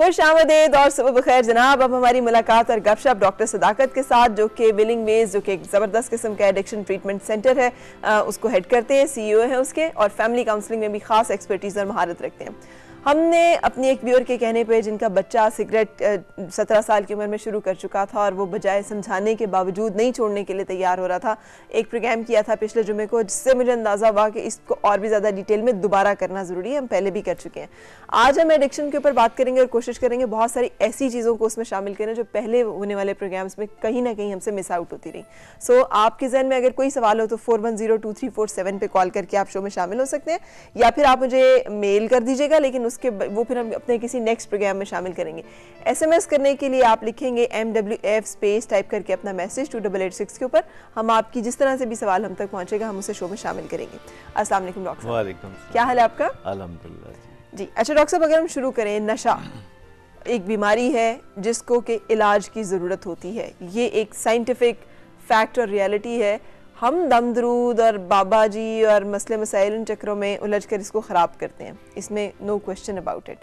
खुश आमदेद और सुबह बखैर जनाब। अब हमारी मुलाकात और गपशप डॉक्टर सदाकत के साथ, जो कि विलिंग वेज, जो कि एक ज़बरदस्त किस्म का एडिक्शन ट्रीटमेंट सेंटर है, उसको हेड करते हैं, सीईओ हैं उसके, और फैमिली काउंसलिंग में भी खास एक्सपर्टीज़ और महारत रखते हैं। हमने अपनी एक व्यूअर के कहने पे, जिनका बच्चा सिगरेट 17 साल की उम्र में शुरू कर चुका था और वो बजाय समझाने के बावजूद नहीं छोड़ने के लिए तैयार हो रहा था, एक प्रोग्राम किया था पिछले जुमे को, जिससे मुझे अंदाज़ा हुआ कि इसको और भी ज़्यादा डिटेल में दोबारा करना ज़रूरी है। हम पहले भी कर चुके हैं। आज हम एडिक्शन के ऊपर बात करेंगे और कोशिश करेंगे बहुत सारी ऐसी चीज़ों को उसमें शामिल करें जो पहले होने वाले प्रोग्राम्स में कहीं ना कहीं हमसे मिस आउट होती रही। सो आपके जहन में अगर कोई सवाल हो तो 41023447 पे कॉल करके आप शो में शामिल हो सकते हैं, या फिर आप मुझे मेल कर दीजिएगा, लेकिन उसके वो फिर हम अपने किसी नेक्स्ट प्रोग्राम में शामिल करेंगे। SMS करने के लिए आप लिखेंगे MWF स्पेस टाइप करके अपना मैसेज 2886 के ऊपर। हम आपकी जिस तरह से भी सवाल हम तक पहुंचेगा, हम उसे शो में शामिल करेंगे। अस्सलाम वालेकुम डॉक्टर साहब। वालेकुम। क्या हाल है आपका? अल्हम्दुलिल्लाह जी। अच्छा डॉक्टर साहब, अगर हम शुरू करें, नशा एक बीमारी है जिसको कि इलाज की ज़रूरत होती है। ये एक साइंटिफिक फैक्ट और रियलिटी है। हम दम दरूद और बाबा जी और मसले मसाइल इन चक्रों में उलझ कर इसको ख़राब करते हैं, इसमें नो क्वेश्चन अबाउट इट।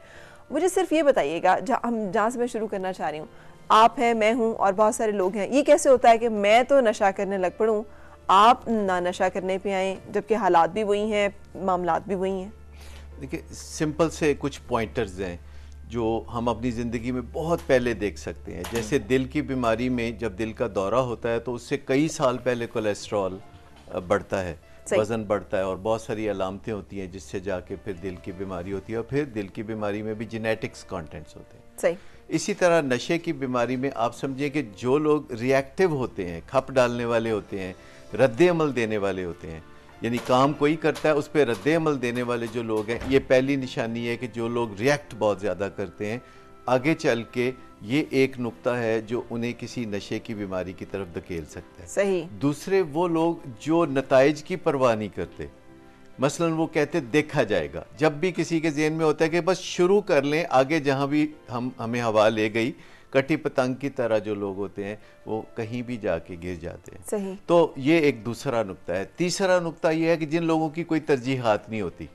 मुझे सिर्फ ये बताइएगा, जहाँ से मैं शुरू करना चाह रही हूँ, आप हैं, मैं हूँ और बहुत सारे लोग हैं, ये कैसे होता है कि मैं तो नशा करने लग पड़ूँ, आप ना नशा करने पे आएँ, जबकि हालात भी वही हैं, मामलात भी वही हैं? देखिए, सिंपल से कुछ पॉइंटर्स हैं जो हम अपनी ज़िंदगी में बहुत पहले देख सकते हैं। जैसे दिल की बीमारी में जब दिल का दौरा होता है तो उससे कई साल पहले कोलेस्ट्रॉल बढ़ता है, वज़न बढ़ता है और बहुत सारी अलामतें होती हैं जिससे जाके फिर दिल की बीमारी होती है, और फिर दिल की बीमारी में भी जेनेटिक्स कंटेंट्स होते हैं। सही। इसी तरह नशे की बीमारी में आप समझिए कि जो लोग रिएक्टिव होते हैं, खप डालने वाले होते हैं, रद्द अमल देने वाले होते हैं, यानी काम कोई करता है उस पर रद्द अमल देने वाले जो लोग हैं, ये पहली निशानी है कि जो लोग रिएक्ट बहुत ज़्यादा करते हैं, आगे चल के ये एक नुक्ता है जो उन्हें किसी नशे की बीमारी की तरफ धकेल सकता है। सही। दूसरे वो लोग जो नताइज की परवाह नहीं करते, मसलन वो कहते देखा जाएगा। जब भी किसी के ज़हन में होता है कि बस शुरू कर लें, आगे जहाँ भी हमें हवा ले गई, कटी पतंग की तरह जो लोग होते हैं वो कहीं भी जाके गिर जाते हैं। सही। तो ये एक दूसरा नुक्ता है। तीसरा नुक्ता ये है कि जिन लोगों की कोई तरजीहात नहीं होती,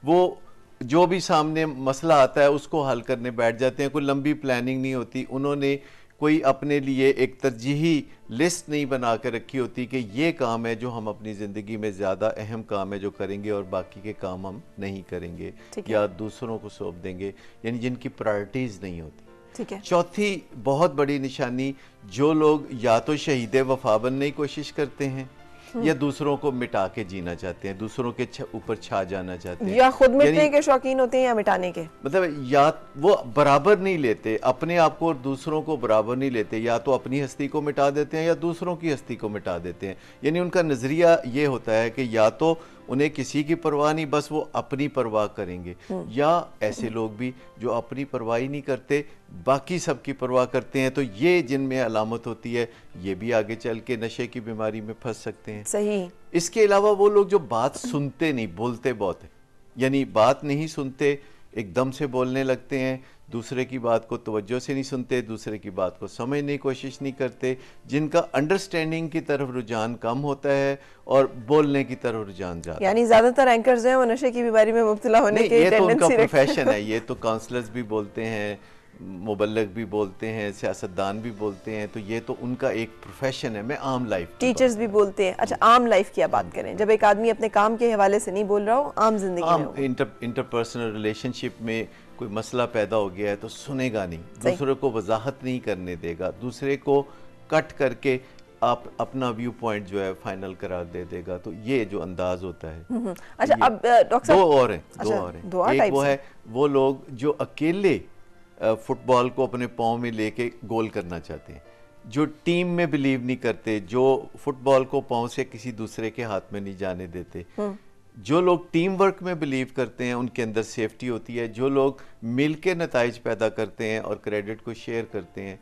वो जो भी सामने मसला आता है उसको हल करने बैठ जाते हैं। कोई लंबी प्लानिंग नहीं होती, उन्होंने कोई अपने लिए एक तरजीही लिस्ट नहीं बना कर रखी होती कि ये काम है जो हम अपनी ज़िंदगी में ज़्यादा अहम काम है जो करेंगे और बाकी के काम हम नहीं करेंगे या दूसरों को सौंप देंगे, यानी जिनकी प्रायोरिटीज़ नहीं होती। ठीक है। चौथी बहुत बड़ी निशानी, जो लोग या तो शहीद वफा बनने की कोशिश करते हैं या दूसरों को मिटा के जीना चाहते हैं, दूसरों के ऊपर छा जाना चाहते हैं, या खुद मिटने के शौकीन होते हैं या मिटाने के। मतलब या वो बराबर नहीं लेते अपने आप को और दूसरों को बराबर नहीं लेते, या तो अपनी हस्ती को मिटा देते हैं या दूसरों की हस्ती को मिटा देते हैं। यानी उनका नज़रिया ये होता है कि या तो उन्हें किसी की परवाह नहीं, बस वो अपनी परवाह करेंगे, या ऐसे लोग भी जो अपनी परवाह ही नहीं करते, बाकी सब की परवाह करते हैं। तो ये जिनमें अलामत होती है, ये भी आगे चल के नशे की बीमारी में फंस सकते हैं। सही। इसके अलावा वो लोग जो बात सुनते नहीं, बोलते बहुत है, यानी बात नहीं सुनते, एकदम से बोलने लगते हैं, दूसरे की बात को तवज्जो से नहीं सुनते, दूसरे की बात को समझने की कोशिश नहीं करते, जिनका अंडरस्टैंडिंग की तरफ रुझान कम होता है और बोलने की तरफ रुझान ज़्यादा। यानी ज़्यादातर एंकर्स हैं वो नशे की बीमारी में मुब्तला होने के ये तो उनका प्रोफेशन है, ये तो काउंसलर्स भी बोलते हैं, मुबल्लिग भी बोलते हैं, सियासतदान भी बोलते हैं, तो ये तो उनका एक प्रोफेशन है। मैं आम लाइफ, टीचर्स भी बोलते हैं। अच्छा, आम लाइफ की बात करें, जब एक आदमी अपने काम के हवाले से नहीं बोल रहा हो, आम जिंदगी में इंटरपर्सनल रिलेशनशिप में कोई मसला पैदा हो गया है तो सुनेगा नहीं, दूसरे को वजाहत नहीं करने देगा, दूसरे को कट करके आप अपना व्यू पॉइंट जो है फाइनल करार दे देगा। तो ये जो अंदाज होता है। अच्छा, अब डॉक्टर साहब दो और हैं। एक वो है वो लोग जो अकेले फुटबॉल को अपने पाँव में लेके गोल करना चाहते हैं, जो टीम में बिलीव नहीं करते, जो फुटबॉल को पाँव से किसी दूसरे के हाथ में नहीं जाने देते। जो लोग टीम वर्क में बिलीव करते हैं उनके अंदर सेफ्टी होती है। जो लोग मिल के नताइज पैदा करते हैं और क्रेडिट को शेयर करते हैं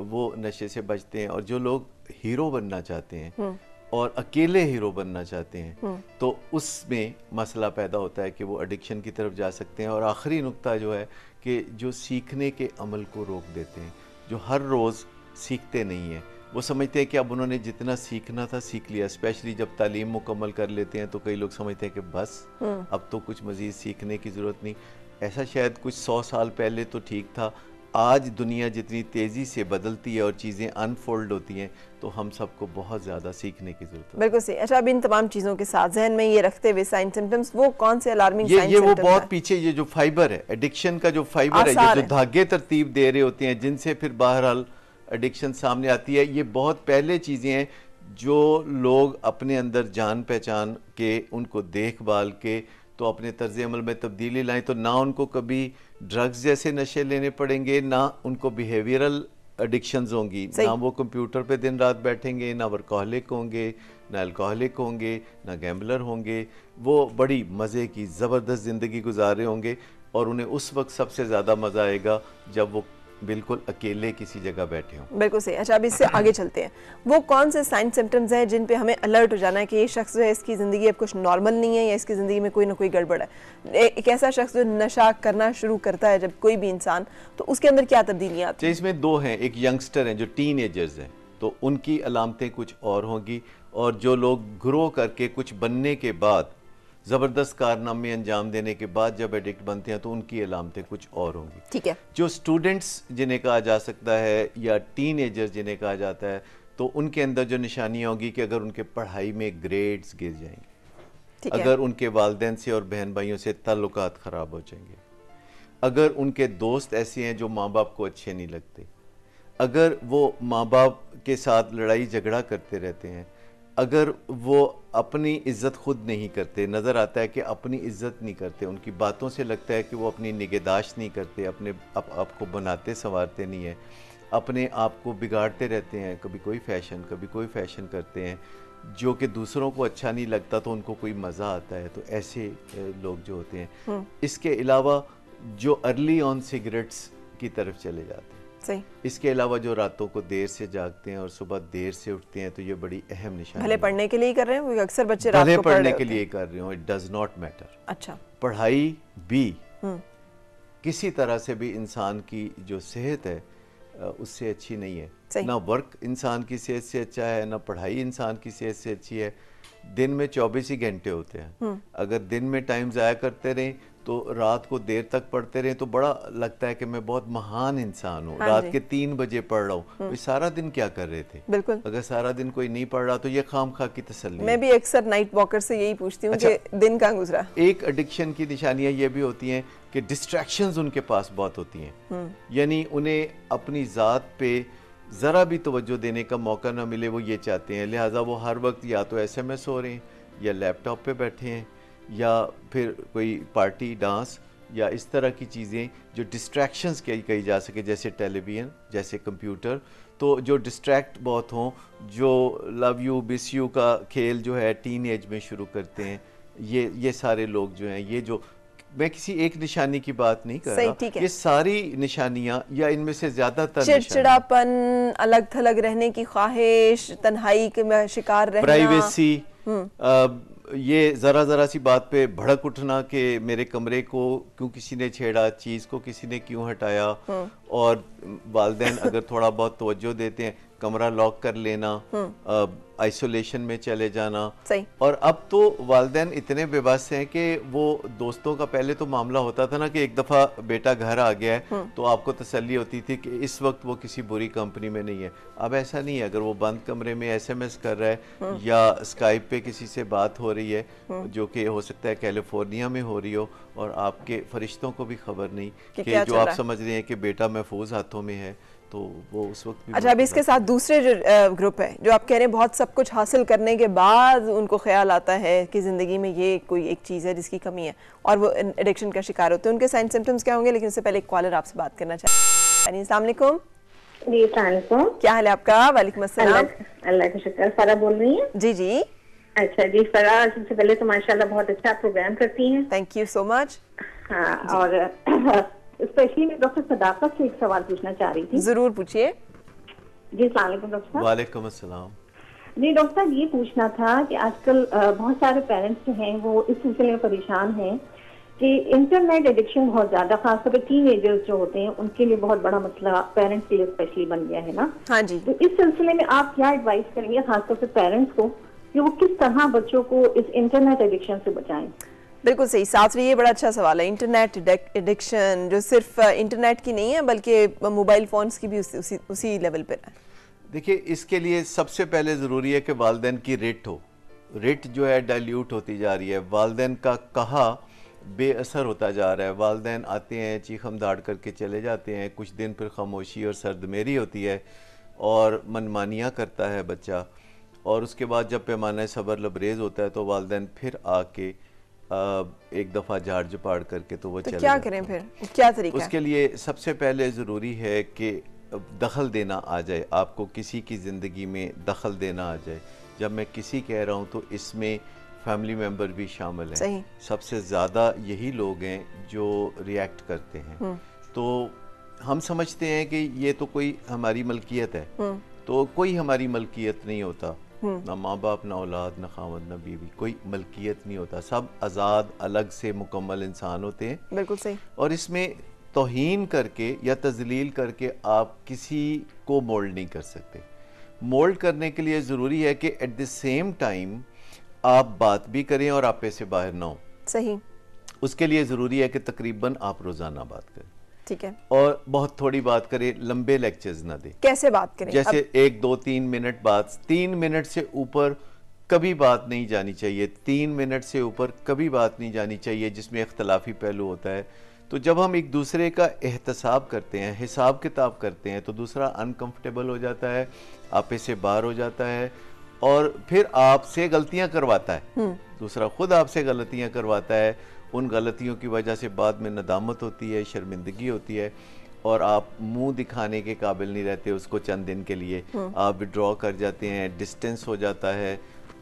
वो नशे से बचते हैं। और जो लोग हीरो बनना चाहते हैं और अकेले हीरो बनना चाहते हैं तो उसमें मसला पैदा होता है कि वो एडिक्शन की तरफ जा सकते हैं। और आखिरी नुक्ता जो है कि जो सीखने के अमल को रोक देते हैं, जो हर रोज़ सीखते नहीं हैं, वो समझते हैं कि अब उन्होंने जितना सीखना था सीख लिया। स्पेशली जब तालीम मुकम्मल कर लेते हैं तो कई लोग समझते हैं कि बस अब तो कुछ मज़ीद सीखने की ज़रूरत नहीं। ऐसा शायद कुछ 100 साल पहले तो ठीक था, आज दुनिया जितनी तेज़ी से बदलती है और चीज़ें अनफोल्ड होती हैं, तो हम सबको बहुत ज़्यादा सीखने की ज़रूरत है। बिल्कुल सही। अच्छा, अब इन तमाम चीज़ों के साथ जहन में ये रखते हुए साइन सिम्टम्स, वो कौन से अलार्मिंग साइन ये वो सिम्टम्स बहुत हैं? पीछे ये जो फाइबर है, एडिक्शन का जो फाइबर है, ये जो धागे तरतीब दे रहे होते हैं जिनसे फिर बहरहाल एडिक्शन सामने आती है, ये बहुत पहले चीज़ें हैं जो लोग अपने अंदर जान पहचान के, उनको देखभाल के तो अपने तर्ज अमल में तब्दीली लाएं, तो ना उनको कभी ड्रग्स जैसे नशे लेने पड़ेंगे, ना उनको बिहेवियरल एडिक्शंस होंगी, ना वो कंप्यूटर पे दिन रात बैठेंगे, ना वर्कहॉलिक होंगे, ना अल्कोहलिक होंगे, ना गैम्बलर होंगे। वो बड़ी मज़े की ज़बरदस्त ज़िंदगी गुजार रहे होंगे और उन्हें उस वक्त सबसे ज़्यादा मज़ा आएगा जब वो बिल्कुल अकेले किसी जगह बैठे हों। बिल्कुल सही। अच्छा, अब इससे आगे चलते हैं। वो कौन से साइन सिम्टम्स हैं जिन पे हमें अलर्ट हो जाना है कि ये शख्स जो है इसकी ज़िंदगी अब कुछ नॉर्मल नहीं है या इसकी ज़िंदगी में कोई ना कोई गड़बड़ है? एक ऐसा शख्स जो नशा करना शुरू करता है जब कोई भी इंसान, तो उसके अंदर क्या तब्दीलियाँ आती हैं? इसमें दो हैं, एक यंगस्टर हैं जो टीन एजर्स हैं, तो उनकी अलामतें कुछ और होंगी, और जो लोग ग्रो करके कुछ बनने के बाद, ज़बरदस्त कारनामे अंजाम देने के बाद जब एडिक्ट बनते हैं तो उनकी अलामतें कुछ और होंगी। ठीक है। जो स्टूडेंट्स जिन्हें कहा जा सकता है या टीनेजर्स जिन्हें कहा जाता है, तो उनके अंदर जो निशानियाँ होगी कि अगर उनके पढ़ाई में ग्रेड्स गिर जाएंगे, अगर उनके वालिदैन से और बहन भाइयों से ताल्लुकात ख़राब हो जाएंगे, अगर उनके दोस्त ऐसे हैं जो माँ बाप को अच्छे नहीं लगते, अगर वो माँ बाप के साथ लड़ाई झगड़ा करते रहते हैं, अगर वो अपनी इज़्ज़त खुद नहीं करते, नज़र आता है कि अपनी इज़्ज़त नहीं करते, उनकी बातों से लगता है कि वो अपनी निगहदाश्त नहीं करते, अपने आप को बनाते संवारते नहीं हैं, अपने आप को बिगाड़ते रहते हैं, कभी कोई फ़ैशन करते हैं जो कि दूसरों को अच्छा नहीं लगता तो उनको कोई मज़ा आता है, तो ऐसे लोग जो होते हैं। इसके अलावा जो अर्ली ऑन सिगरेट्स की तरफ चले जाते हैं, सही। इसके अलावा जो रातों को देर से जागते हैं और सुबह देर से उठते हैं, तो ये बड़ी अहम निशानी है। भले पढ़ने के लिए कर रहे हैं, अक्सर बच्चे रात को पढ़ने के लिए कर रहे हो, इट डज नॉट मैटर। अच्छा, पढ़ाई भी किसी तरह से भी इंसान की जो सेहत है उससे अच्छी नहीं है। ना वर्क इंसान की सेहत से अच्छा है, ना पढ़ाई इंसान की सेहत से अच्छी है। दिन में 24 ही घंटे होते हैं, अगर दिन में टाइम ज़ाया करते रहें तो रात को देर तक पढ़ते रहे तो बड़ा लगता है कि मैं बहुत महान इंसान हूँ। रात के 3 बजे पढ़ रहा हूँ, सारा दिन क्या कर रहे थे? बिल्कुल। अगर सारा दिन कोई नहीं पढ़ रहा तो ये खामखा की तसल्ली। मैं भी अक्सर नाइट वॉकर से यही पूछती हूँ कि दिन कहाँ गुजरा। एक एडिक्शन की निशानियां ये भी होती हैं कि डिस्ट्रैक्शंस उनके पास बहुत होती हैं, यानी उन्हें अपनी ज़ात पे ज़रा भी तवज्जो देने का मौका ना मिले, वो ये चाहते हैं, लिहाजा वो हर वक्त या तो SMS हो रहे हैं या लैपटॉप पे बैठे हैं या फिर कोई पार्टी डांस या इस तरह की चीज़ें जो डिस्ट्रैक्शंस कही जा सके, जैसे टेलीविज़न, जैसे कंप्यूटर, तो जो डिस्ट्रैक्ट बहुत हों, जो लव यू मिस यू का खेल जो है टीन एज में शुरू करते हैं, ये सारे लोग जो हैं, ये जो मैं किसी एक निशानी की बात नहीं कर रहा, ये सारी निशानियां या इनमें से ज्यादातर चिड़चिड़ापन, अलग थलग रहने की ख्वाहिश, तन्हाई के शिकार रहना, प्राइवेसी, ये ज़रा सी बात पे भड़क उठना कि मेरे कमरे को क्यों किसी ने छेड़ा, चीज़ को किसी ने क्यों हटाया, और वालिदैन अगर थोड़ा बहुत तवज्जो देते हैं, कमरा लॉक कर लेना, आइसोलेशन में चले जाना। सही। और अब तो वालिदैन इतने बेबस हैं कि वो दोस्तों का, पहले तो मामला होता था ना कि एक दफ़ा बेटा घर आ गया है तो आपको तसल्ली होती थी कि इस वक्त वो किसी बुरी कंपनी में नहीं है। अब ऐसा नहीं है, अगर वो बंद कमरे में SMS कर रहा है या स्काइप पे किसी से बात हो रही है जो कि हो सकता है कैलिफोर्निया में हो रही हो और आपके फरिश्तों को भी खबर नहीं कि जो आप समझ रहे हैं कि बेटा महफूज हाथों में है, तो वो उस वक्त भी। अच्छा, अब इसके साथ दूसरे जो ग्रुप है जो आप कह रहे हैं बहुत सब कुछ हासिल करने के बाद उनको ख्याल आता है कि ज़िंदगी में ये कोई एक चीज़ है जिसकी कमी है और वो एडिक्शन का शिकार होते हैं, उनके साइन सिम्टम्स क्या होंगे? लेकिन उससे पहले एक कॉलर आपसे बात करना चाहते हैं। अस्सलाम वालेकुम। जी अस्सलाम, क्या हाल है आपका? वालेकुम अस्सलाम। अल्लाह का शुक्र। फरा बोल रही हैं? जी जी। अच्छा जी फरा, सबसे पहले तो माशाल्लाह बहुत अच्छा प्रोग्राम करती हैं, थैंक यू सो मच। हाँ, और स्पेशली मैं डॉक्टर सदाकत से एक सवाल पूछना चाह रही थी। जरूर पूछिए। जी अस्सलाम वालेकुम डॉक्टर साहब। वालेकुम अस्सलाम। जी डॉक्टर साहब, ये पूछना था कि आजकल बहुत सारे पेरेंट्स जो हैं वो इस सिलसिले में परेशान हैं कि इंटरनेट एडिक्शन बहुत ज्यादा, खासतौर पर टीनेजर्स जो होते हैं उनके लिए बहुत बड़ा मसला पेरेंट्स के लिए स्पेशली बन गया है ना। हाँ जी। तो इस सिलसिले में आप क्या एडवाइस करेंगे खासतौर पर पेरेंट्स को कि वो किस तरह बच्चों को इस इंटरनेट एडिक्शन से बचाएं? बिल्कुल सही। साथ में ये बड़ा अच्छा सवाल है, इंटरनेट एडिक्शन जो सिर्फ इंटरनेट की नहीं है बल्कि मोबाइल फ़ोन्स की भी उसी लेवल पर है। देखिए, इसके लिए सबसे पहले ज़रूरी है कि वालिदैन की रेट हो। रेट जो है डाइल्यूट होती जा रही है, वालिदैन का कहा बेअसर होता जा रहा है। वालिदैन आते हैं, चीखम दाड़ करके चले जाते हैं, कुछ दिन फिर खामोशी और सरदमेरी होती है और मनमानियाँ करता है बच्चा, और उसके बाद जब पैमाना सब्र लबरेज़ होता है तो वालिदैन फिर आके एक दफ़ा झाड़ झपाड़ करके तो वो चले क्या करें फिर, क्या तरीका है? उसके लिए सबसे पहले ज़रूरी है कि दखल देना आ जाए, आपको किसी की ज़िंदगी में दखल देना आ जाए। जब मैं किसी कह रहा हूँ तो इसमें फैमिली मेम्बर भी शामिल हैं। सबसे ज़्यादा यही लोग हैं जो रिएक्ट करते हैं। तो हम समझते हैं कि ये तो कोई हमारी मलकियत है, तो कोई हमारी मलकियत नहीं होता, ना माँ बाप, ना औलाद, ना खामद, ना बीवी, कोई मलकियत नहीं होता। सब आज़ाद अलग से मुकम्मल इंसान होते हैं। बिल्कुल सही। और इसमें तौहीन करके या तजलील करके आप किसी को मोल्ड नहीं कर सकते। मोल्ड करने के लिए ज़रूरी है कि एट द सेम टाइम आप बात भी करें और आपे से बाहर ना हो। सही। उसके लिए ज़रूरी है कि तकरीबन आप रोज़ाना बात करें। ठीक है। और बहुत थोड़ी बात करें, लंबे लेक्चर्स ना दें। कैसे बात करें? जैसे 1, 2, 3 मिनट बात, 3 मिनट से ऊपर कभी बात नहीं जानी चाहिए। 3 मिनट से ऊपर कभी बात नहीं जानी चाहिए जिसमें इख्तलाफी पहलू होता है। तो जब हम एक दूसरे का एहतसाब करते हैं, हिसाब किताब करते हैं, तो दूसरा अनकंफर्टेबल हो जाता है, आपे से बाहर हो जाता है और फिर आपसे गलतियां करवाता है। दूसरा खुद आपसे गलतियां करवाता है, उन गलतियों की वजह से बाद में नदामत होती है, शर्मिंदगी होती है और आप मुंह दिखाने के काबिल नहीं रहते उसको चंद दिन के लिए। आप विड्रॉ कर जाते हैं, डिस्टेंस हो जाता है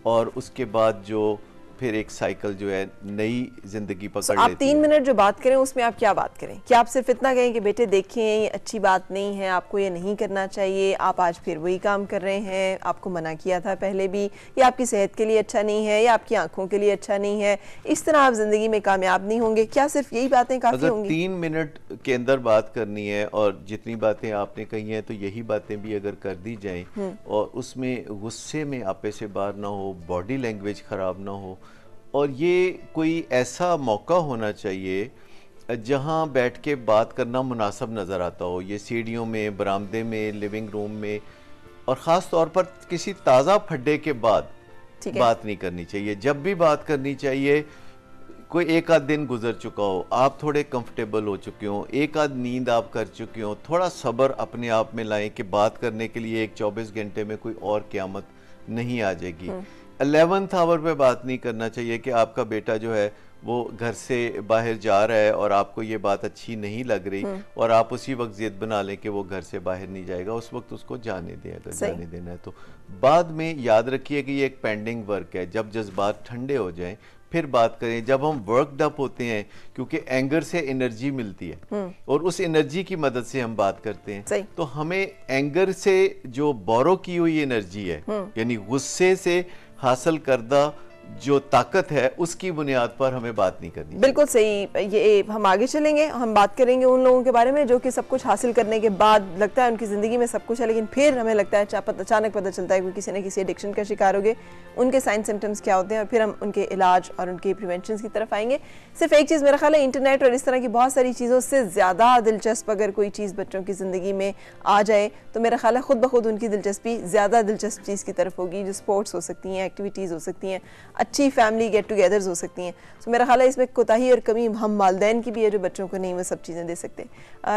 और उसके बाद जो फिर एक साइकिल जो है नई जिंदगी पकड़ लेती है। आप 3 मिनट जो बात करें उसमें आप क्या बात करें? क्या आप सिर्फ इतना कहें कि बेटे देखें ये अच्छी बात नहीं है, आपको ये नहीं करना चाहिए, आप आज फिर वही काम कर रहे हैं, आपको मना किया था पहले भी, या आपकी सेहत के लिए अच्छा नहीं है, या आपकी आंखों के लिए अच्छा नहीं है, इस तरह आप जिंदगी में कामयाब नहीं होंगे? क्या सिर्फ यही बातें काफी होंगी? 3 मिनट के अंदर बात करनी है और जितनी बातें आपने कही हैं तो यही बातें भी अगर कर दी जाएं और उसमें गुस्से में आपे से बाहर ना हो, बॉडी लैंग्वेज खराब ना हो, और ये कोई ऐसा मौका होना चाहिए जहां बैठ के बात करना मुनासिब नज़र आता हो। ये सीढ़ियों में, बरामदे में, लिविंग रूम में, और ख़ास तौर पर किसी ताज़ा फड्डे के बाद बात नहीं करनी चाहिए। जब भी बात करनी चाहिए कोई एक आध दिन गुजर चुका हो, आप थोड़े कंफर्टेबल हो चुके हो, एक आध नींद आप कर चुके हो, थोड़ा सब्र अपने आप में लाएं कि बात करने के लिए एक 24 घंटे में कोई और क़यामत नहीं आ जाएगी। 11th आवर पे बात नहीं करना चाहिए कि आपका बेटा जो है वो घर से बाहर जा रहा है और आपको ये बात अच्छी नहीं लग रही और आप उसी वक्त जिद बना लें कि वो घर से बाहर नहीं जाएगा। उस वक्त उसको जाने दें, अगर जाने देना है तो। बाद में याद रखिए कि ये एक पेंडिंग वर्क है, जब जज्बात ठंडे हो जाएं फिर बात करें। जब हम वर्कड अप होते हैं, क्योंकि एंगर से एनर्जी मिलती है और उस एनर्जी की मदद से हम बात करते हैं, तो हमें एंगर से जो बोरो की हुई एनर्जी है, यानी गुस्से से हासिल करदा जो ताकत है, उसकी बुनियाद पर हमें बात नहीं करनी। बिल्कुल सही। ये हम आगे चलेंगे, हम बात करेंगे उन लोगों के बारे में जो कि सब कुछ हासिल करने के बाद लगता है उनकी ज़िंदगी में सब कुछ है, लेकिन फिर हमें लगता है अचानक पता चलता है कि किसी न किसी एडिक्शन का शिकार हो गए। उनके साइन सिम्टम्स क्या होते हैं और फिर हम उनके इलाज और उनके प्रिवेंशन की तरफ आएंगे। सिर्फ एक चीज़ मेरा ख्याल है, इंटरनेट और इस तरह की बहुत सारी चीज़ों से ज़्यादा दिलचस्प अगर कोई चीज़ बच्चों की ज़िंदगी में आ जाए तो मेरा ख्याल है खुद ब खुद उनकी दिलचस्पी ज़्यादा दिलचस्प चीज़ की तरफ होगी, जो स्पोर्ट्स हो सकती हैं, एक्टिविटीज़ हो सकती हैं, अच्छी फैमिली गेट टुगेदर्स हो सकती हैं। तो मेरा ख्याल है इसमें कोताही और कमी हम वालिदैन की भी है जो बच्चों को नहीं वो सब चीज़ें दे सकते।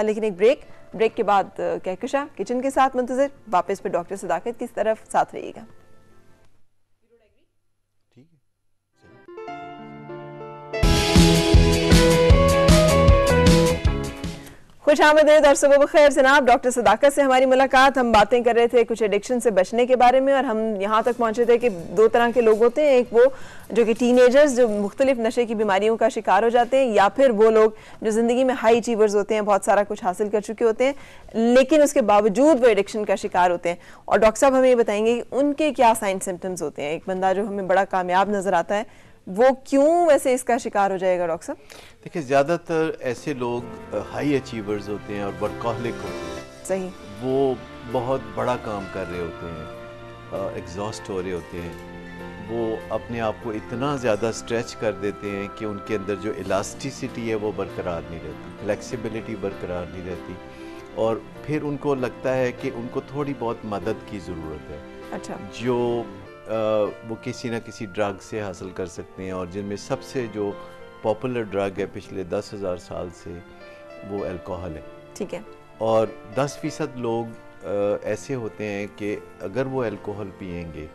लेकिन एक ब्रेक के बाद कहकशा किचन के साथ मुंतज़िर, वापस पे डॉक्टर सदाकत की तरफ साथ रहिएगा। खुशामदीद और सुबह बखैर जनाब। डॉक्टर सदाकत से हमारी मुलाकात, हम बातें कर रहे थे कुछ एडिक्शन से बचने के बारे में और हम यहाँ तक पहुँचे थे कि 2 तरह के लोग होते हैं, एक वो जो कि टीनेजर्स जो मुख्तलिफ नशे की बीमारियों का शिकार हो जाते हैं, या फिर वो लोग जो ज़िंदगी में हाई अचीवर्स होते हैं, बहुत सारा कुछ हासिल कर चुके होते हैं लेकिन उसके बावजूद वो एडिक्शन का शिकार होते हैं। और डॉक्टर साहब हमें ये बताएंगे कि उनके क्या साइन सिम्टम्स होते हैं। एक बंदा जो हमें बड़ा कामयाब नज़र आता है वो क्यों वैसे इसका शिकार हो जाएगा डॉक्टर साहब? देखिए, ज़्यादातर ऐसे लोग हाई अचीवर्स होते हैं और वर्कहॉलिक होते हैं। सही। वो बहुत बड़ा काम कर रहे होते हैं, एग्जॉस्ट हो रहे होते हैं, वो अपने आप को इतना ज़्यादा स्ट्रेच कर देते हैं कि उनके अंदर जो इलास्टिसिटी है वो बरकरार नहीं रहती, फ्लेक्सिबिलिटी बरकरार नहीं रहती, और फिर उनको लगता है कि उनको थोड़ी बहुत मदद की ज़रूरत है। अच्छा। जो वो किसी ना किसी ड्रग से हासिल कर सकते हैं, और जिनमें सबसे जो पॉपुलर ड्रग है पिछले 10,000 साल से वो अल्कोहल है। ठीक है। और 10% लोग ऐसे होते हैं कि अगर वो अल्कोहल पिएंगे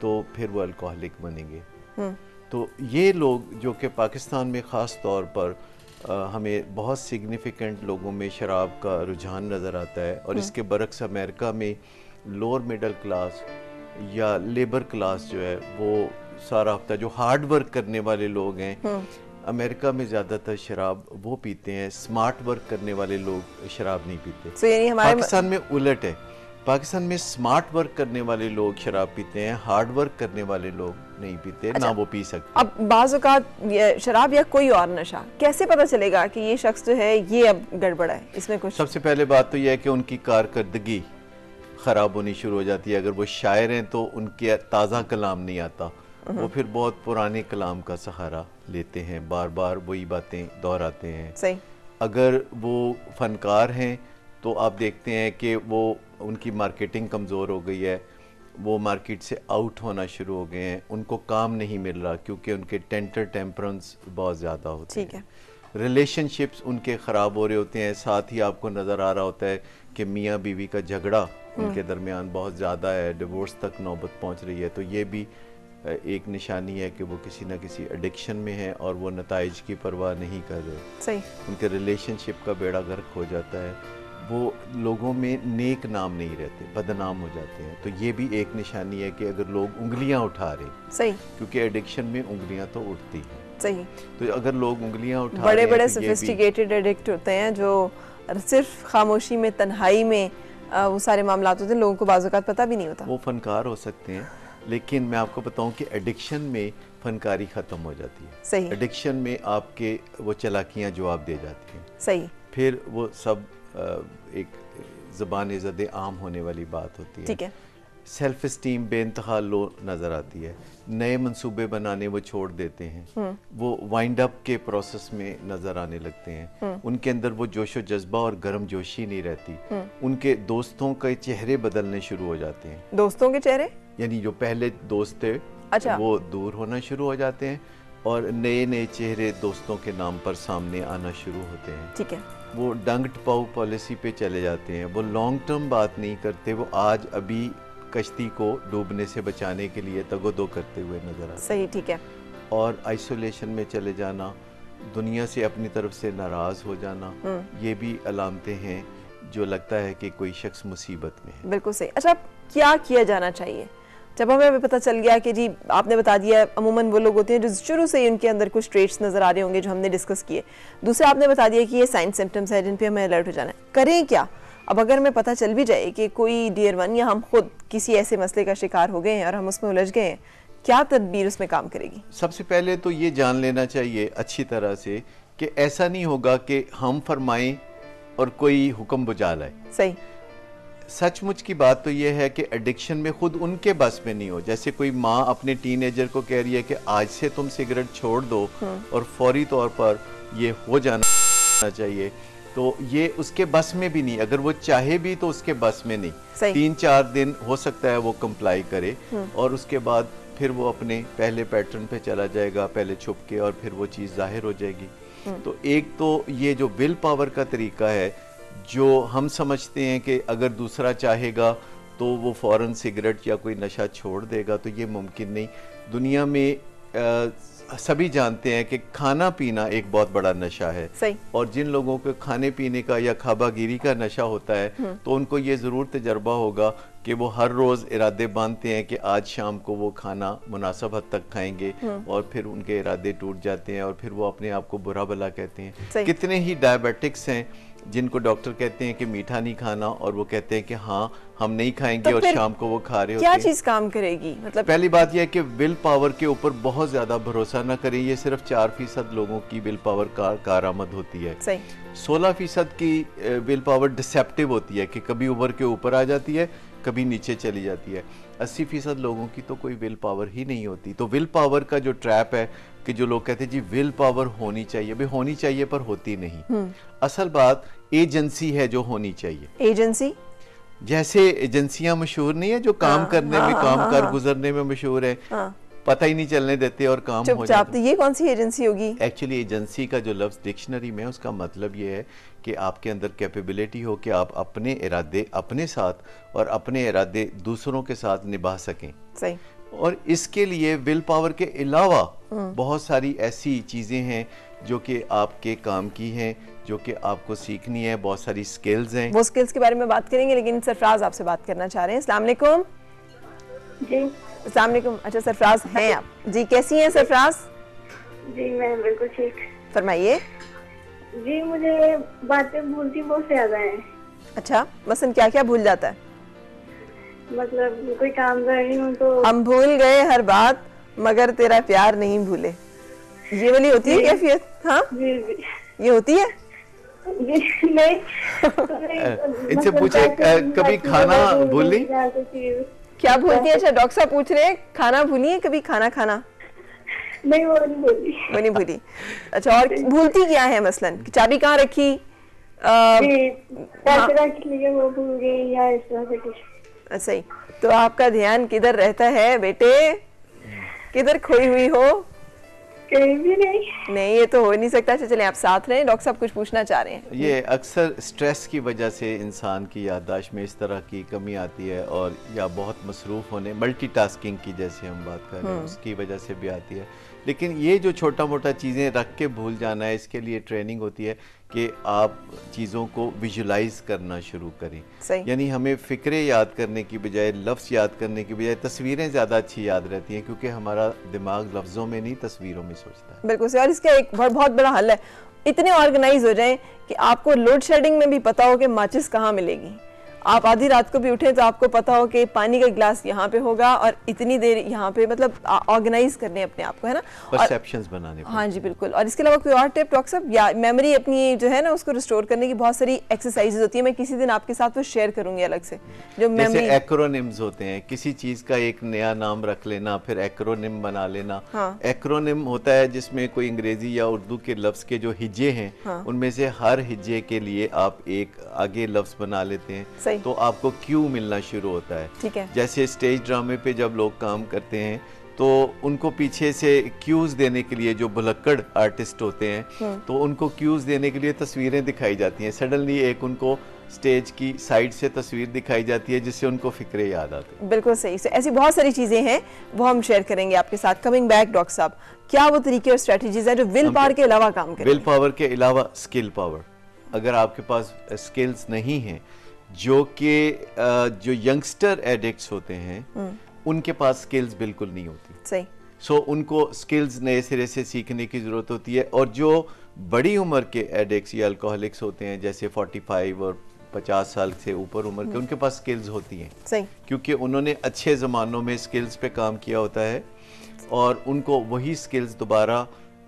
तो फिर वो अल्कोहलिक बनेंगे। तो ये लोग जो कि पाकिस्तान में ख़ास तौर पर हमें बहुत सिग्निफिकेंट लोगों में शराब का रुझान नज़र आता है, और इसके बरक्स अमेरिका में लोअर मिडल क्लास या लेबर क्लास जो है वो सारा हफ्ता जो हार्ड वर्क करने वाले लोग हैं, अमेरिका में ज़्यादातर शराब वो पीते हैं, स्मार्ट वर्क करने वाले लोग शराब नहीं पीते। यानी हमारे पाकिस्तान में उलट है, पाकिस्तान में स्मार्ट वर्क करने वाले लोग शराब पीते हैं, हार्ड वर्क करने वाले लोग नहीं पीते। अच्छा, ना वो पी सकते। अब बाज़ औक़ात शराब या कोई और नशा कैसे पता चलेगा कि ये शख्स जो है ये अब गड़बड़ है, इसमें कुछ? सबसे पहले बात तो यह है कि उनकी कारकर्दगी ख़राब होनी शुरू हो जाती है। अगर वो शायर हैं तो उनके ताज़ा कलाम नहीं आता, वो फिर बहुत पुराने कलाम का सहारा लेते हैं, बार बार वही बातें दोहराते हैं। सही। अगर वो फनकार हैं तो आप देखते हैं कि वो उनकी मार्केटिंग कमज़ोर हो गई है, वो मार्केट से आउट होना शुरू हो गए हैं, उनको काम नहीं मिल रहा क्योंकि उनके टेम्परेंस बहुत ज़्यादा होते हैं। रिलेशनशिप्स उनके ख़राब हो रहे होते हैं, साथ ही आपको नज़र आ रहा होता है कि मियाँ बीवी का झगड़ा उनके दरमियान बहुत ज़्यादा है, डिवोर्स तक नौबत पहुँच रही है। तो ये भी एक निशानी है कि वो किसी न किसी एडिक्शन में है और वो नताइज की परवाह नहीं कर रहे। सही। उनके रिलेशनशिप का बेड़ा गर्क हो जाता है, वो लोगों में नेक नाम नहीं रहते, बदनाम हो जाते हैं। तो ये भी एक निशानी है कि अगर लोग उंगलियां उठा रहे, सही, क्योंकि एडिक्शन में उंगलियां तो उठती हैं। सही। तो अगर लोग उंगलियां उठा बड़े रहे हैं, बड़े तो सोफिस्टिकेटेड एडिक्ट होते हैं जो सिर्फ खामोशी में, तन्हाई में वो सारे मामला होते हैं, लोगों को बाज़ औक़ात पता भी नहीं होता। वो फनकार हो सकते हैं, लेकिन मैं आपको बताऊं कि एडिक्शन में फनकारी ख़त्म हो जाती है। सही। एडिक्शन में आपके वो चालाकियाँ जवाब दे जाती हैं। सही। फिर वो सब एक ज़बान ज़द आम होने वाली बात होती है। ठीक है। सेल्फ इस्टीम बेइंतहा लो नज़र आती है, नए मंसूबे बनाने वो छोड़ देते हैं, वो वाइंड अप के प्रोसेस में नज़र आने लगते हैं, उनके अंदर वो जोशो जज्बा और गर्म जोशी नहीं रहती, उनके दोस्तों के चेहरे बदलने शुरू हो जाते हैं। दोस्तों के चेहरे यानी जो पहले दोस्त थे, अच्छा, वो दूर होना शुरू हो जाते हैं और नए नए चेहरे दोस्तों के नाम पर सामने आना शुरू होते हैं। ठीक है। वो डंग टपाऊ पॉलिसी पे चले जाते हैं, वो लॉन्ग टर्म बात नहीं करते, वो आज अभी कश्ती को डूबने से बचाने के लिए तगोदो करते हुए नजर आते हैं। सही। ठीक है। और आइसोलेशन में चले जाना, दुनिया से अपनी तरफ से नाराज हो जाना, ये भी अलामतें हैं जो लगता है कि कोई शख्स मुसीबत में है। बिल्कुल सही। अच्छा, क्या किया जाना चाहिए जब हमें पता चल गया कि जी आपने बता दिया अमूमन वो लोग होते हैं जो शुरू से ही उनके अंदर कुछ ट्रेट्स नज़र आ रहे होंगे जो हमने डिस्कस किए, दूसरा आपने बता दिया कि ये साइन सिम्टम्स है जिन पे हमें अलर्ट हो जाना है, करें क्या? अब अगर हमें पता चल भी जाए कि कोई डियर वन या हम खुद किसी ऐसे मसले का शिकार हो गए हैं और हम उसमें उलझ गए हैं, क्या तदबीर उसमें काम करेगी? सबसे पहले तो ये जान लेना चाहिए अच्छी तरह से कि ऐसा नहीं होगा कि हम फरमाएं और कोई हुक्म बुझा लाए। सही। सचमुच की बात तो ये है कि एडिक्शन में खुद उनके बस में नहीं हो। जैसे कोई माँ अपने टीनेजर को कह रही है कि आज से तुम सिगरेट छोड़ दो और फौरी तौर पर ये हो जाना चाहिए, तो ये उसके बस में भी नहीं। अगर वो चाहे भी तो उसके बस में नहीं। 3-4 दिन हो सकता है वो कंप्लाई करे और उसके बाद फिर वो अपने पहले पैटर्न पे चला जाएगा, पहले छुप के, और फिर वो चीज़ जाहिर हो जाएगी। तो एक तो ये जो विल पावर का तरीका है, जो हम समझते हैं कि अगर दूसरा चाहेगा तो वो फ़ौरन सिगरेट या कोई नशा छोड़ देगा, तो ये मुमकिन नहीं। दुनिया में सभी जानते हैं कि खाना पीना एक बहुत बड़ा नशा है। सही। और जिन लोगों को खाने पीने का या खाबागिरी का नशा होता है तो उनको ये ज़रूर तजर्बा होगा कि वो हर रोज़ इरादे बांधते हैं कि आज शाम को वो खाना मुनासिब हद तक खाएंगे और फिर उनके इरादे टूट जाते हैं और फिर वो अपने आप को बुरा भला कहते हैं। कितने ही डायबिटिक्स हैं जिनको डॉक्टर कहते हैं कि मीठा नहीं खाना और वो कहते हैं कि हाँ हम नहीं खाएंगे, तो और शाम को वो खा रहे होते हैं। क्या चीज़ काम करेगी? मतलब पहली बात यह है कि विल पावर के ऊपर बहुत ज़्यादा भरोसा ना करें। ये सिर्फ 4% लोगों की विल पावर कारआमद होती है। सही। 16% की विल पावर डिसेप्टिव होती है कि कभी ऊपर के ऊपर आ जाती है, कभी नीचे चली जाती है। 80% लोगों की तो कोई विल पावर ही नहीं होती। तो विल पावर का जो ट्रैप है कि जो लोग कहते हैं जी विल पावर होनी चाहिए, भाई होनी चाहिए पर होती नहीं। असल बात एजेंसी है जो होनी चाहिए। एजेंसी जैसे एजेंसियां मशहूर नहीं है जो काम करने में, काम कर गुजरने में मशहूर है, पता ही नहीं चलने देते और काम हो जाता है। ये कौन सी एजेंसी होगी? एक्चुअली एजेंसी का जो लफ्ज़ डिक्शनरी में उसका मतलब ये है कि आपके अंदर कैपेबिलिटी हो कि आप अपने इरादे अपने साथ और अपने इरादे दूसरों के साथ निभा सकें। सही। और इसके लिए विल पावर के अलावा बहुत सारी ऐसी चीज़ें हैं जो कि आपके काम की हैं, जो कि आपको सीखनी है, बहुत सारी स्किल्स हैं। वो स्किल्स के बारे में बात करेंगे, लेकिन सरफराज आपसे बात करना चाह रहे हैं। अस्सलाम वालेकुम। जी अस्सलाम वालेकुम। अच्छा सरफराज हैं आप जी, कैसी हैं सरफराज? जी मैं बिल्कुल ठीक। फरमाइए। जी मुझे बातें भूलती बहुत ज्यादा है। अच्छा, मसलन क्या क्या भूल जाता है? मतलब कोई काम कर रही हूँ तो हम भूल गए हर बात मगर तेरा प्यार नहीं भूले, ये वाली होती है कैफियत? हाँ जी जी ये होती है। जी नहीं इनसे पूछे कभी खाना भूली? क्या भूलती है? अच्छा डॉक्टर साहब पूछ रहे हैं खाना भूली है कभी? खाना खाना नहीं, वो नहीं भूली। वो नहीं भूली। अच्छा, और भूलती क्या है मसलन? चाबी कहाँ रखी? पैसे रख लिए वो भूल गई या इस तरह से कुछ। सही। तो आपका ध्यान किधर रहता है बेटे? किधर खोई हुई हो? कहीं भी नहीं। नहीं, ये तो हो नहीं सकता। अच्छा चलें, आप साथ रहें। डॉक्टर साहब कुछ पूछना चाह रहे हैं। ये अक्सर स्ट्रेस की वजह से इंसान की याददाश्त में इस तरह की कमी आती है, और या बहुत मसरूफ़ होने, मल्टीटास्किंग की जैसे हम बात कर रहे हैं उसकी वजह से भी आती है। लेकिन ये जो छोटा मोटा चीज़ें रख के भूल जाना है, इसके लिए ट्रेनिंग होती है कि आप चीज़ों को विजुलाइज करना शुरू करें। यानी हमें फ़िक्रें याद करने की बजाय, लफ्ज़ याद करने की बजाय तस्वीरें ज़्यादा अच्छी याद रहती हैं, क्योंकि हमारा दिमाग लफ्ज़ों में नहीं तस्वीरों में सोचता है। बिल्कुल सही। और इसका एक बहुत बड़ा हल है, इतने ऑर्गेनाइज हो जाएं कि आपको लोड शेडिंग में भी पता हो कि माचिस कहाँ मिलेगी। आप आधी रात को भी उठें तो आपको पता हो कि पानी का गिलास यहाँ पे होगा और इतनी देर यहाँ पे, मतलब ऑर्गेनाइज करने अपने आप को, है ना, परसेप्शंस बनाने। हाँ जी बिल्कुल। और इसके अलावा कोई और टिप डॉक्टर साहब? या मेमोरी अपनी जो है ना उसको रिस्टोर करने की बहुत सारी एक्सरसाइजेज होती है, मैं किसी दिन आपके साथ वो शेयर करूंगी अलग से। जो जैसे एक्रोनिम्स होते हैं, किसी चीज का एक नया नाम रख लेना, फिर एक्रोनिम बना लेना। एक्रोनिम होता है जिसमें कोई अंग्रेजी या उर्दू के लफ्ज के जो हिज्जे हैं उनमें से हर हिज्जे के लिए आप एक आगे लफ्ज बना लेते हैं, तो आपको क्यू मिलना शुरू होता है। ठीक है। जैसे स्टेज ड्रामे पे जब लोग काम करते हैं तो उनको पीछे से क्यूज देने के लिए, जो भुलक्कड़ आर्टिस्ट होते हैं तो उनको क्यूज देने के लिए तस्वीरें दिखाई जाती हैं। सडनली एक उनको स्टेज की साइड से तस्वीर दिखाई जाती है जिससे उनको फिक्रे याद आते हैं। बिल्कुल सही से। ऐसी बहुत सारी चीजें हैं वो हम शेयर करेंगे आपके साथ। कमिंग बैक डॉक्टर साहब, क्या वो तरीके और स्ट्रेटजीज हैं जो विल पावर के अलावा काम करें? विल पावर के अलावा स्किल पावर। अगर आपके पास स्किल्स नहीं हैं, जो कि जो यंगस्टर एडिक्ट्स होते हैं उनके पास स्किल्स बिल्कुल नहीं होती। सही। सो उनको स्किल्स नए सिरे से सीखने की ज़रूरत होती है। और जो बड़ी उम्र के एडिक्ट्स या अल्कोहलिक्स होते हैं, जैसे 45 और 50 साल से ऊपर उम्र के, उनके पास स्किल्स होती हैं। सही। क्योंकि उन्होंने अच्छे ज़मानों में स्किल्स पे काम किया होता है और उनको वही स्किल्स दोबारा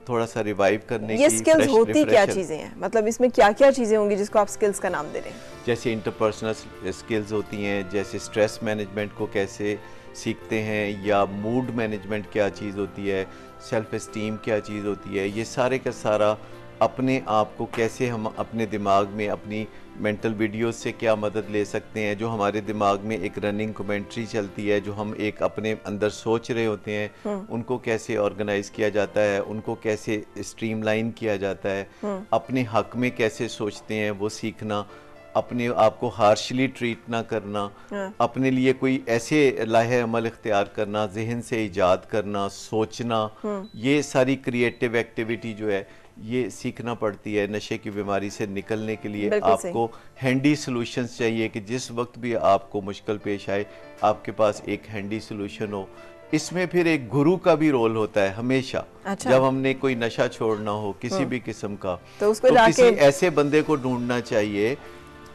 थोड़ा सा रिवाइव करने की। ये स्किल्स होती क्या चीजें हैं? मतलब इसमें क्या क्या चीजें होंगी जिसको आप स्किल्स का नाम दे रहे हैं? जैसे इंटरपर्सनल स्किल्स होती हैं, जैसे स्ट्रेस मैनेजमेंट को कैसे सीखते हैं, या मूड मैनेजमेंट क्या चीज़ होती है, सेल्फ एस्टीम क्या चीज़ होती है। ये सारे का सारा अपने आप को कैसे हम अपने दिमाग में अपनी मेंटल वीडियोस से क्या मदद ले सकते हैं, जो हमारे दिमाग में एक रनिंग कमेंट्री चलती है, जो हम एक अपने अंदर सोच रहे होते हैं, उनको कैसे ऑर्गेनाइज किया जाता है, उनको कैसे स्ट्रीमलाइन किया जाता है, अपने हक में कैसे सोचते हैं वो सीखना, अपने आप को हार्शली ट्रीट ना करना, अपने लिए कोई ऐसे लाहे अमल इख्तियार करना, जहन से इजाद करना, सोचना, ये सारी क्रिएटिव एक्टिविटी जो है ये सीखना पड़ती है। नशे की बीमारी से निकलने के लिए आपको हैंडी सॉल्यूशंस चाहिए कि जिस वक्त भी आपको मुश्किल पेश आए आपके पास एक हैंडी सॉल्यूशन हो। इसमें फिर एक गुरु का भी रोल होता है हमेशा। अच्छा। जब हमने कोई नशा छोड़ना हो किसी भी किस्म का, तो किसी ऐसे बंदे को ढूंढना चाहिए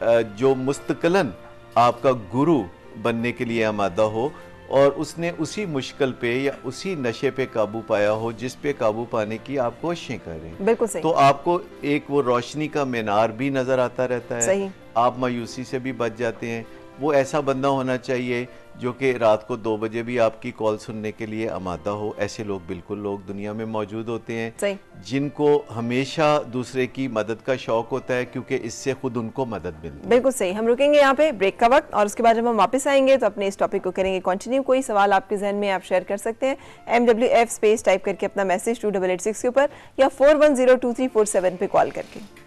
जो मुस्तकिलन आपका गुरु बनने के लिए आमादा हो, और उसने उसी मुश्किल पे या उसी नशे पे काबू पाया हो जिस पे काबू पाने की आप कोशिशें कर रहे हैं। बिल्कुल सही। तो आपको एक वो रोशनी का मीनार भी नजर आता रहता है। सही। आप मायूसी से भी बच जाते हैं, वो ऐसा बंदा होना चाहिए जो कि रात को 2 बजे भी आपकी कॉल सुनने के लिए आमादा हो। ऐसे लोग बिल्कुल लोग दुनिया में मौजूद होते हैं जिनको हमेशा दूसरे की मदद का शौक होता है, क्योंकि इससे खुद उनको मदद मिलती है। बिल्कुल सही। हम रुकेंगे यहाँ पे ब्रेक का वक्त, और उसके बाद जब हम वापस आएंगे तो अपने इस टॉपिक को करेंगे कंटिन्यू। कोई सवाल आपके जहन में आप शेयर कर सकते हैं MWF स्पेस टाइप करके अपना मैसेज 2886 के ऊपर, या 41023447 पे कॉल करके।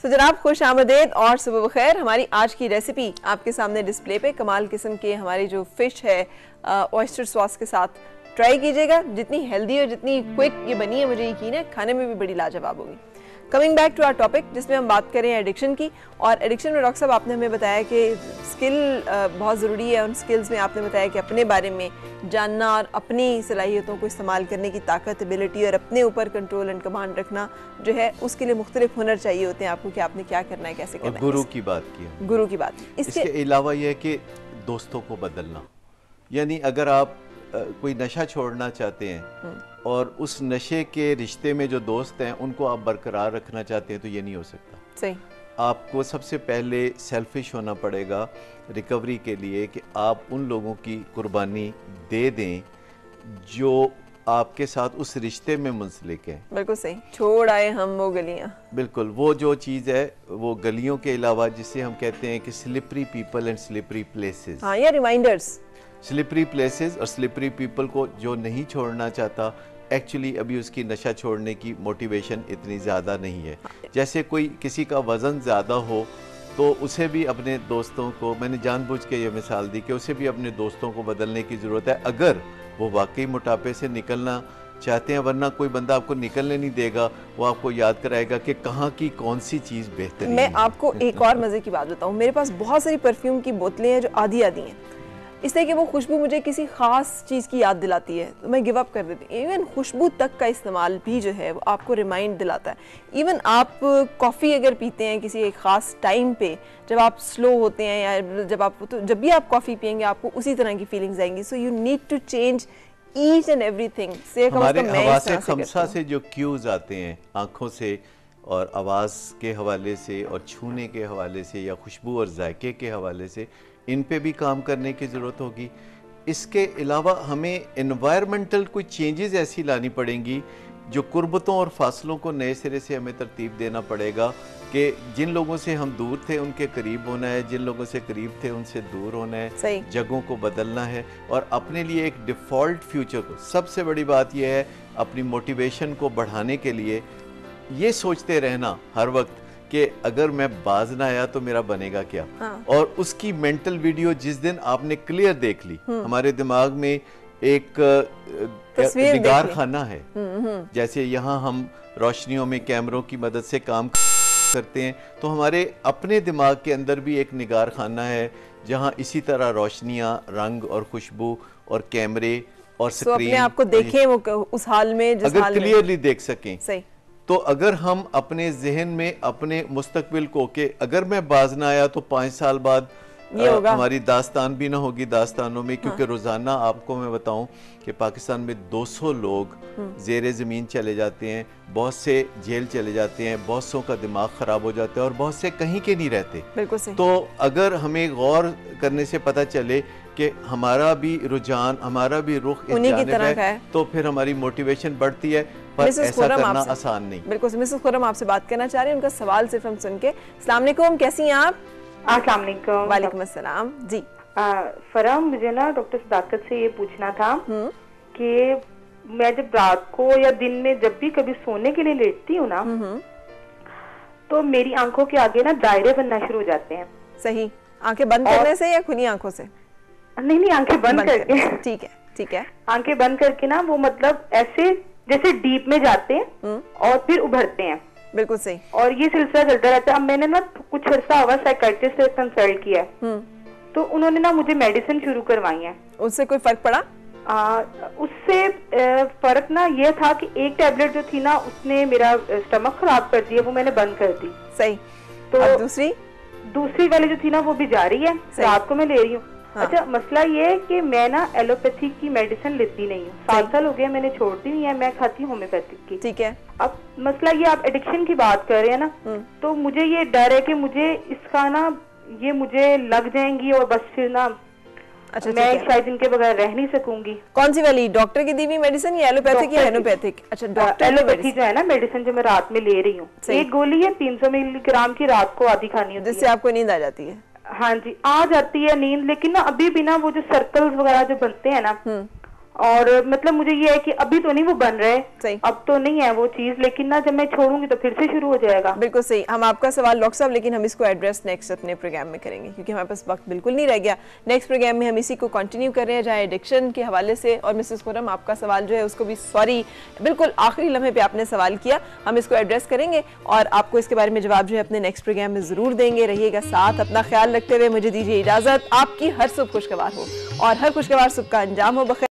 तो जनाब खुश आमदेद और सुबह बखैर। हमारी आज की रेसिपी आपके सामने डिस्प्ले पे कमाल किस्म के हमारी जो फिश है ऑयस्टर सॉस के साथ ट्राई कीजिएगा। जितनी हेल्दी और जितनी क्विक ये बनी है, मुझे यकीन है खाने में भी बड़ी लाजवाब होगी। Coming back to our topic, जिसमें हम बात करें एडिक्शन की। और एडिक्शन में डॉक्टर साहब आपने हमें बताया कि स्किल बहुत ज़रूरी है। उन स्किल्स में आपने बताया कि अपने बारे में जानना और अपनी सलाहियतों को इस्तेमाल करने की ताकत, एबिलिटी और अपने ऊपर कंट्रोल एंड कमांड रखना जो है, उसके लिए मुख्तलिफ हुनर चाहिए होते हैं आपको कि आपने क्या करना है, कैसे करना है। गुरु की बात की, गुरु की बात। इसके अलावा यह है कि दोस्तों को बदलना, यानी अगर आप कोई नशा छोड़ना चाहते हैं और उस नशे के रिश्ते में जो दोस्त हैं उनको आप बरकरार रखना चाहते हैं, तो ये नहीं हो सकता। सही। आपको सबसे पहले सेल्फिश होना पड़ेगा रिकवरी के लिए कि आप उन लोगों की कुर्बानी दे दें जो आपके साथ उस रिश्ते में मुंसलिक है। बिल्कुल सही। छोड़ आए हम वो गलियां। बिल्कुल, वो जो चीज़ है वो गलियों के अलावा जिसे हम कहते हैं कि slippery people and slippery places. हाँ, या रिमाइंडर्स। स्लिपरी प्लेसेस और स्लिपरी पीपल को जो नहीं छोड़ना चाहता, एक्चुअली अभी उसकी नशा छोड़ने की मोटिवेशन इतनी ज़्यादा नहीं है। जैसे कोई किसी का वज़न ज़्यादा हो तो उसे भी अपने दोस्तों को, मैंने जानबूझ के ये मिसाल दी कि उसे भी अपने दोस्तों को बदलने की ज़रूरत है अगर वो वाकई मोटापे से निकलना चाहते हैं, वरना कोई बंदा आपको निकलने नहीं देगा। वो आपको याद कराएगा कि कहाँ की कौन सी चीज़ बेहतर है। मैं आपको एक और मज़े की बात बताऊँ, मेरे पास बहुत सारी परफ्यूम की बोतलें हैं जो आधी हैं, इसलिए कि वो खुशबू मुझे किसी ख़ास चीज़ की याद दिलाती है तो मैं गिव अप कर देती हूँ। इवन खुशबू तक का इस्तेमाल भी जो है वो आपको रिमाइंड दिलाता है। इवन आप कॉफ़ी अगर पीते हैं किसी एक ख़ास टाइम पे, जब आप स्लो होते हैं या जब भी आप कॉफ़ी पियेंगे आपको उसी तरह की फीलिंग्स आएंगी। So you need to change each and everything. हमारे हवासे खमसा से जो क्यूज आते हैं आँखों से और आवाज़ के हवाले से और छूने के हवाले से या खुशबू और जायके के हवाले से, इन पे भी काम करने की ज़रूरत होगी। इसके अलावा हमें एनवायरमेंटल कोई चेंजेस ऐसी लानी पड़ेंगी जो कुर्बतों और फासलों को नए सिरे से हमें तरतीब देना पड़ेगा कि जिन लोगों से हम दूर थे उनके करीब होना है, जिन लोगों से करीब थे उनसे दूर होना है, जगहों को बदलना है और अपने लिए एक डिफ़ॉल्ट फ्यूचर को। सबसे बड़ी बात यह है अपनी मोटिवेशन को बढ़ाने के लिए ये सोचते रहना हर वक्त कि अगर मैं बाज ना आया तो मेरा बनेगा क्या। हाँ। और उसकी मेंटल वीडियो जिस दिन आपने क्लियर देख ली, हमारे दिमाग में एक निगार खाना है। जैसे यहाँ हम रोशनियों में कैमरों की मदद से काम करते हैं, तो हमारे अपने दिमाग के अंदर भी एक निगार खाना है जहाँ इसी तरह रोशनियाँ, रंग और खुशबू और कैमरे और स्क्रीन अपने आपको देखें वो उस हाल में जिस अगर क्लियरली देख सकें। सही। तो अगर हम अपने जहन में अपने मुस्तकबिल को कि अगर मैं बाज ना आया तो 5 साल बाद हमारी दास्तान भी ना होगी दास्तानों में। क्योंकि हाँ। रोज़ाना आपको मैं बताऊं कि पाकिस्तान में 200 लोग ज़ेरे ज़मीन चले जाते हैं, बहुत से जेल चले जाते हैं, बहुत सौ का दिमाग ख़राब हो जाता है और बहुत से कहीं के नहीं रहते। बिल्कुल सही। तो अगर हमें गौर करने से पता चले कि हमारा भी रुझान, हमारा भी रुख इस जानिब है, तो फिर हमारी मोटिवेशन बढ़ती है, पर ऐसा करना आसान नहीं। बिल्कुल। मिसेस खुरम आपसे बात करना चाह रहे हैं, उनका सवाल सिर्फ हम सुन के। अस्सलाम वालेकुम, कैसी हैं आप? अस्सलाम वालेकुम। वालेकुम अस्सलाम जी। फरम, मुझे ना डॉक्टर सदाकत से ये पूछना था कि मैं जब रात को या दिन में जब भी कभी सोने के लिए लेटती हूँ ना, तो मेरी आंखों के आगे ना दायरे बनना शुरू हो जाते हैं। सही। आंखें बंद करने से या खुली आंखों से? नहीं, आंखें बंद करके। ठीक है, ठीक है। आंखें बंद करके ना वो मतलब ऐसे जैसे डीप में जाते हैं और फिर उभरते हैं। बिल्कुल सही। और ये सिलसिला चलता रहता है। अब मैंने ना कुछ अर्सा हुआ साइकियाट्रिस्ट से कंसल्ट किया है, तो उन्होंने ना मुझे मेडिसिन शुरू करवाई है। उससे कोई फर्क पड़ा? उससे फर्क ना ये था कि एक टैबलेट जो थी ना उसने मेरा स्टमक खराब कर दिया, वो मैंने बंद कर दी। सही। तो अब दूसरी वाली जो थी ना वो भी जा रही है, रात को मैं ले रही हूँ। अच्छा, मसला ये है कि मैं ना एलोपैथी की मेडिसिन लेती नहीं हूँ, 7 साल हो गए मैंने छोड़ दी हुई है, मैं खाती हूँ होम्योपैथिक की। ठीक है। अब मसला ये, आप एडिक्शन की बात कर रहे हैं ना, तो मुझे ये डर है कि मुझे इसका ना, ये मुझे लग जाएंगी और बस फिर ना, अच्छा, मैं शायद इनके बगैर रह नहीं सकूंगी। कौन सी वाली, डॉक्टर की दी हुई मेडिसिन या एलोपैथिक या होम्योपैथिक? अच्छा, डॉक्टर एलोपैथी जो है ना मेडिसिन, जो मैं रात में ले रही हूँ, एक गोली है 300 मिलीग्राम की, रात को आधी खानी होती है, जिससे आपको नींद आ जाती है। हाँ जी, आ जाती है नींद, लेकिन ना अभी भी ना वो जो सर्कल्स वगैरह जो बनते हैं ना, और मतलब मुझे ये है कि अभी तो नहीं वो बन रहे, अब तो नहीं है वो चीज, लेकिन ना जब मैं छोड़ूंगी तो फिर से शुरू हो जाएगा। बिल्कुल सही। हम आपका सवाल डॉक्टर साहब, लेकिन हम इसको एड्रेस नेक्स्ट अपने प्रोग्राम में करेंगे, क्योंकि हमारे पास वक्त बिल्कुल नहीं रह गया। नेक्स्ट प्रोग्राम में हम इसी को कंटिन्यू कर रहे हैं, जहाँ एडिक्शन के हवाले से। और मिसेस खुरम, आपका सवाल जो है उसको भी, सॉरी, बिल्कुल आखिरी लम्हे पे आपने सवाल किया, हम इसको एड्रेस करेंगे और आपको इसके बारे में जवाब जो है अपने नेक्स्ट प्रोग्राम में जरूर देंगे। रहिएगा साथ, अपना ख्याल रखते हुए मुझे दीजिए इजाजत। आपकी हर सुबह खुशगवार हो और हर खुशगवार सुबह का अंजाम हो बखैर।